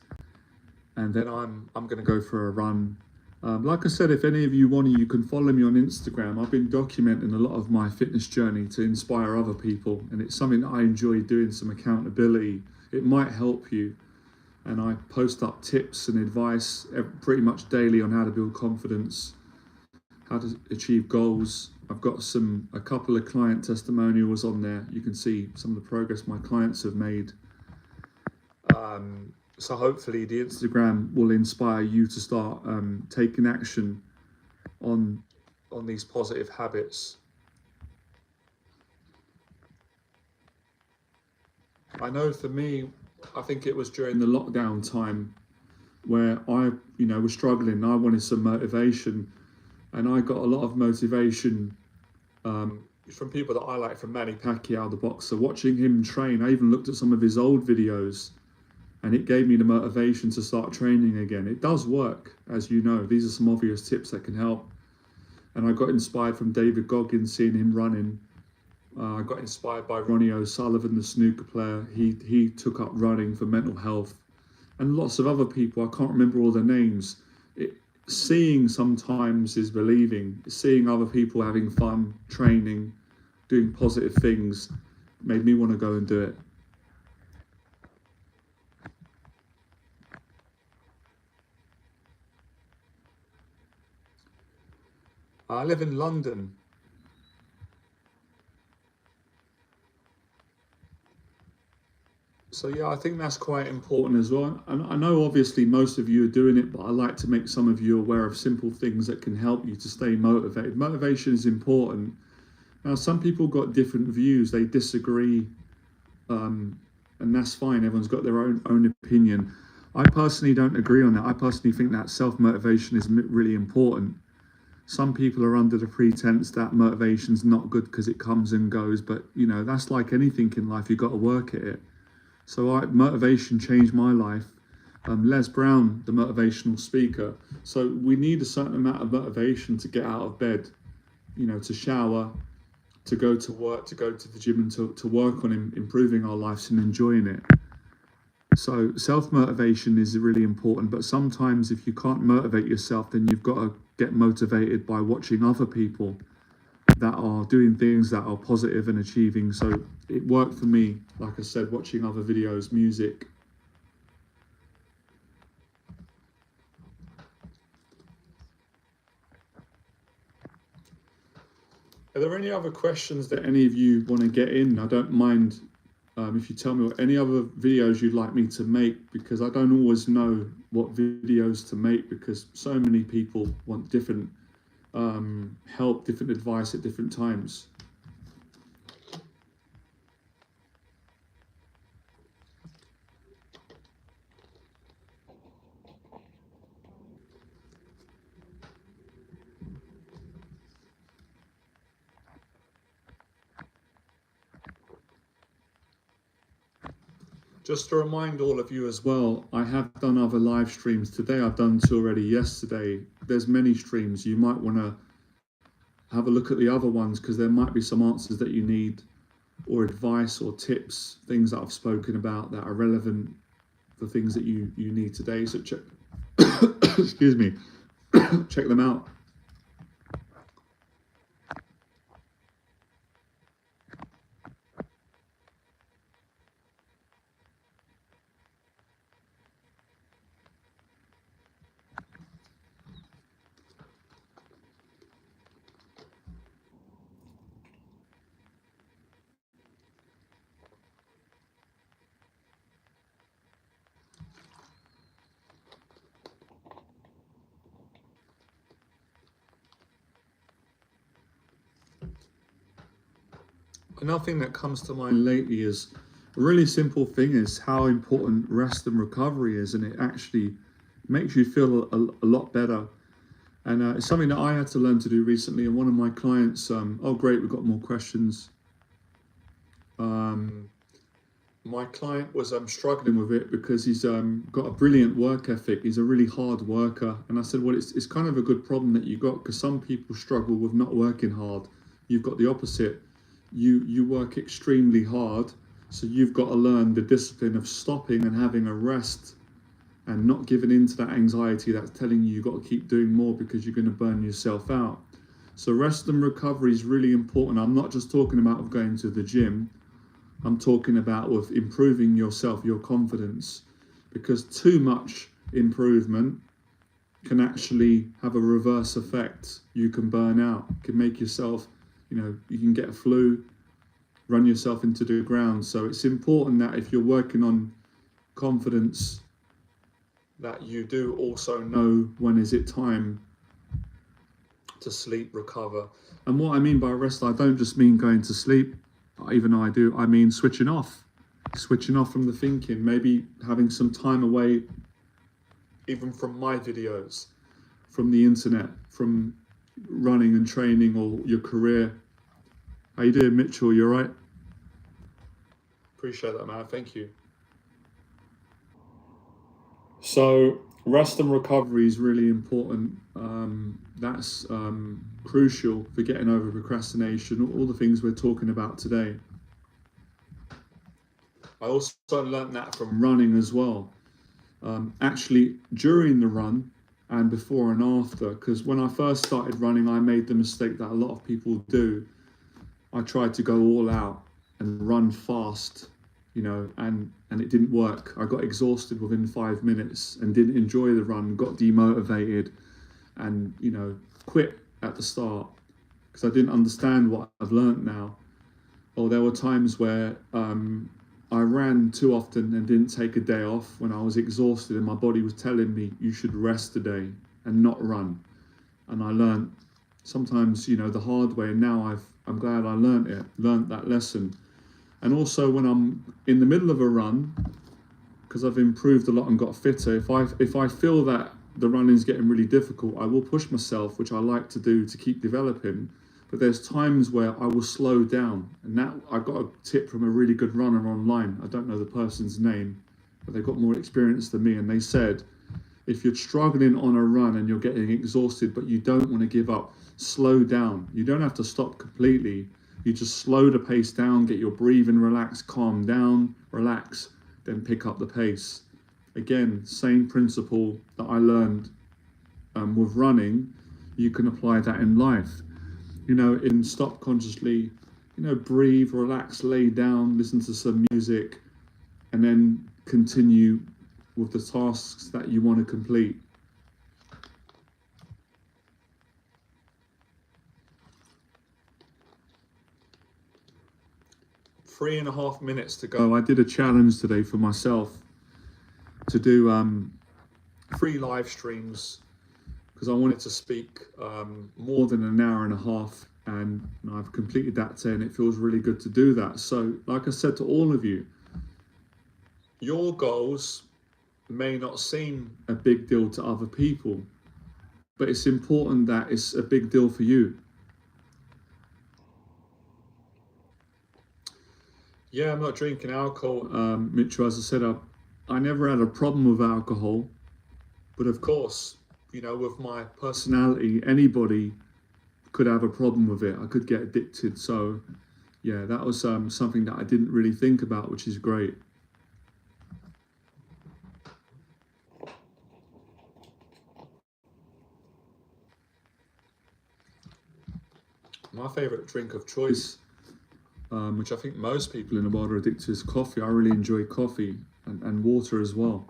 and then I'm going to go for a run. Like I said, if any of you want to, you can follow me on Instagram. I've been documenting a lot of my fitness journey to inspire other people, and it's something that I enjoy doing, some accountability. It might help you, and I post up tips and advice pretty much daily on how to build confidence, how to achieve goals. I've got a couple of client testimonials on there. You can see some of the progress my clients have made. So hopefully the Instagram will inspire you to start taking action on these positive habits. I know for me, I think it was during the lockdown time where I, you know, was struggling. I wanted some motivation, and I got a lot of motivation from people that I like, from Manny Pacquiao, the boxer. Watching him train, I even looked at some of his old videos, and it gave me the motivation to start training again. It does work, as you know. These are some obvious tips that can help. And I got inspired from David Goggins, seeing him running. I got inspired by Ronnie O'Sullivan, the snooker player. He took up running for mental health, and lots of other people. I can't remember all the names. Seeing sometimes is believing. Seeing other people having fun, training, doing positive things, made me want to go and do it. I live in London. So yeah, I think that's quite important as well. And I know obviously most of you are doing it, but I like to make some of you aware of simple things that can help you to stay motivated. Motivation is important. Now, some people got different views, they disagree, and that's fine. Everyone's got their own opinion. I personally don't agree on that. I personally think that self-motivation is really important. Some people are under the pretense that motivation's not good because it comes and goes, but you know, that's like anything in life, you've got to work at it. So motivation changed my life. Les Brown, the motivational speaker. So we need a certain amount of motivation to get out of bed, you know, to shower, to go to work, to go to the gym, and to work on improving our lives and enjoying it. So self-motivation is really important, but sometimes if you can't motivate yourself, then you've got to get motivated by watching other people that are doing things that are positive and achieving. So it worked for me, like I said, watching other videos, music. Are there any other questions that any of you want to get in? I don't mind if you tell me what any other videos you'd like me to make, because I don't always know what videos to make, because so many people want different help, different advice at different times. Just to remind all of you as well, I have done other live streams today. I've done two already yesterday. There's many streams. You might want to have a look at the other ones, because there might be some answers that you need, or advice or tips, things that I've spoken about that are relevant for things that you need today. So check, excuse me, check them out. Another thing that comes to mind lately is a really simple thing, is how important rest and recovery is, and it actually makes you feel a lot better. And it's something that I had to learn to do recently. And one of my clients, oh great, we've got more questions. My client was struggling with it because he's got a brilliant work ethic. He's a really hard worker. And I said, well, it's kind of a good problem that you got, because some people struggle with not working hard. You've got the opposite. You work extremely hard, so you've got to learn the discipline of stopping and having a rest, and not giving in to that anxiety that's telling you you've got to keep doing more because you're going to burn yourself out. So rest and recovery is really important. I'm not just talking about going to the gym. I'm talking about with improving yourself, your confidence, because too much improvement can actually have a reverse effect. You can burn out, can make yourself, you know, you can get a flu, run yourself into the ground. So it's important that if you're working on confidence, that you do also know when is it time to sleep, recover. And what I mean by rest, I don't just mean going to sleep, even though I do. I mean switching off from the thinking, maybe having some time away, even from my videos, from the internet, from running and training, or your career. How you doing, Mitchell? You all right? Appreciate that, man. Thank you. So rest and recovery is really important. That's crucial for getting over procrastination, all the things we're talking about today. I also learned that from running as well. Actually, during the run and before and after, because when I first started running, I made the mistake that a lot of people do. I tried to go all out and run fast, you know, and it didn't work. I got exhausted within 5 minutes and didn't enjoy the run, got demotivated, and, you know, quit at the start because I didn't understand what I've learned now. Or there were times where I ran too often and didn't take a day off when I was exhausted, and my body was telling me you should rest today and not run. And I learned sometimes, you know, the hard way, and now I'm glad I learned that lesson. And also when I'm in the middle of a run, because I've improved a lot and got fitter, if I feel that the running's getting really difficult, I will push myself, which I like to do to keep developing. But there's times where I will slow down, and that I got a tip from a really good runner online. I don't know the person's name, but they've got more experience than me, and they said, if you're struggling on a run and you're getting exhausted, but you don't want to give up, slow down. You don't have to stop completely. You just slow the pace down, get your breathing relaxed, calm down, relax, then pick up the pace. Again, same principle that I learned with running, you can apply that in life. You know, in stop consciously, you know, breathe, relax, lay down, listen to some music, and then continue with the tasks that you want to complete. Three and a half minutes to go. I did a challenge today for myself to do 3 live streams because I wanted to speak more than an hour and a half, and I've completed that today, and it feels really good to do that. So like I said to all of you, your goals may not seem a big deal to other people, but it's important that it's a big deal for you. Yeah, I'm not drinking alcohol, Mitchell. As I said, I never had a problem with alcohol, but of course, you know, with my personality, anybody could have a problem with it. I could get addicted. So yeah, that was something that I didn't really think about, which is great. My favorite drink of choice, which I think most people in the world are addicted to, is coffee. I really enjoy coffee and water as well.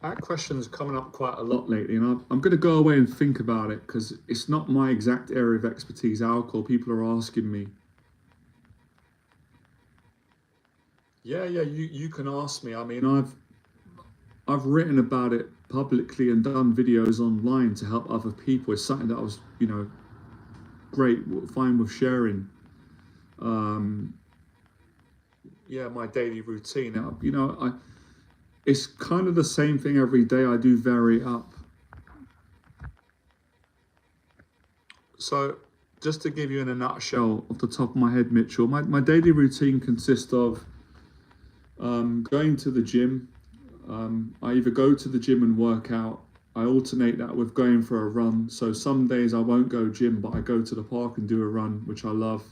That question's coming up quite a lot lately, and I'm going to go away and think about it because it's not my exact area of expertise, alcohol. People are asking me. Yeah, you can ask me. I mean, I've written about it publicly and done videos online to help other people. It's something that I was, you know, fine with sharing. Yeah, my daily routine. You know, it's kind of the same thing every day. I do vary up. So just to give you in a nutshell off the top of my head, Mitchell, my daily routine consists of going to the gym. I either go to the gym and work out. I alternate that with going for a run. So some days I won't go gym, but I go to the park and do a run, which I love.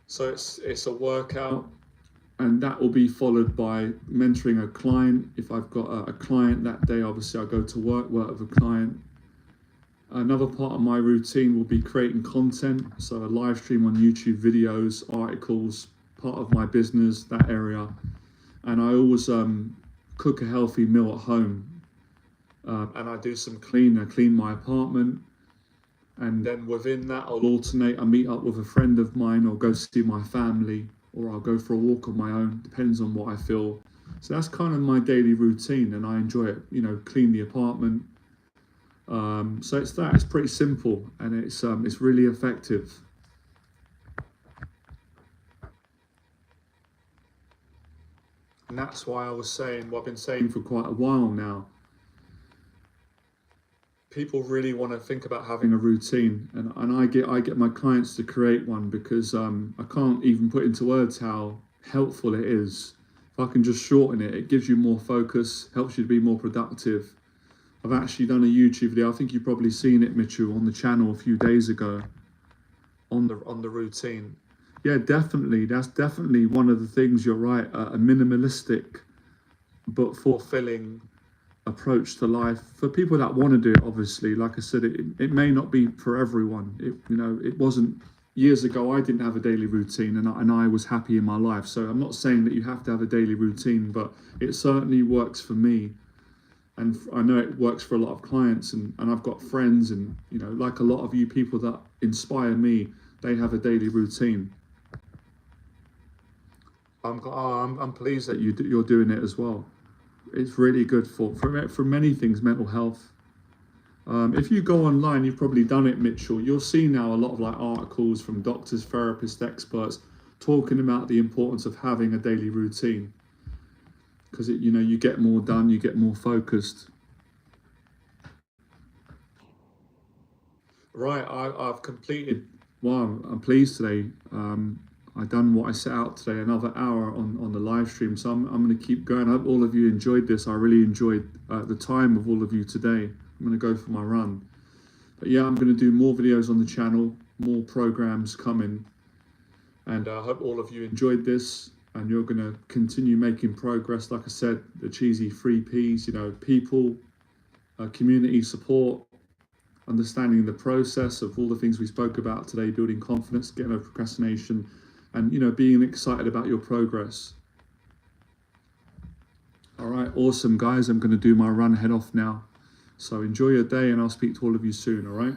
So it's a workout, and that will be followed by mentoring a client. If I've got a client that day, obviously I go to work with a client. Another part of my routine will be creating content. So a live stream on YouTube, videos, articles, part of my business, that area. And I always cook a healthy meal at home. And I do some cleaning. I clean my apartment. And then within that, I'll alternate. I meet up with a friend of mine, or go see my family, or I'll go for a walk on my own. Depends on what I feel. So that's kind of my daily routine, and I enjoy it. You know, clean the apartment. So it's that. It's pretty simple, and it's really effective. And that's why I was saying what I've been saying for quite a while now. People really want to think about having a routine, and I get my clients to create one because I can't even put into words how helpful it is. If I can just shorten it, it gives you more focus, helps you to be more productive. I've actually done a YouTube video. I think you've probably seen it, Mitchell, on the channel a few days ago on the routine. Yeah, definitely. That's definitely one of the things. You're right. A minimalistic but fulfilling approach to life for people that want to do it. Obviously, like I said, it may not be for everyone. It wasn't years ago. I didn't have a daily routine, and I was happy in my life. So I'm not saying that you have to have a daily routine, but it certainly works for me. And I know it works for a lot of clients, and I've got friends, and you know, like a lot of you people that inspire me, they have a daily routine. I'm pleased that you're doing it as well. It's really good for many things, mental health. If you go online, you've probably done it, Mitchell. You'll see now a lot of like articles from doctors, therapists, experts talking about the importance of having a daily routine, because you get more done, you get more focused. Right, I've completed. Wow, I'm pleased today. I done what I set out today, another hour on the live stream. So I'm going to keep going. I hope all of you enjoyed this. I really enjoyed the time of all of you today. I'm going to go for my run. But yeah, I'm going to do more videos on the channel, more programs coming. And I hope all of you enjoyed this, and you're going to continue making progress. Like I said, the cheesy 3Ps, people, community support, understanding the process of all the things we spoke about today, building confidence, getting over procrastination, and being excited about your progress. All right, awesome guys. I'm going to do my run, head off now. So enjoy your day, and I'll speak to all of you soon. All right.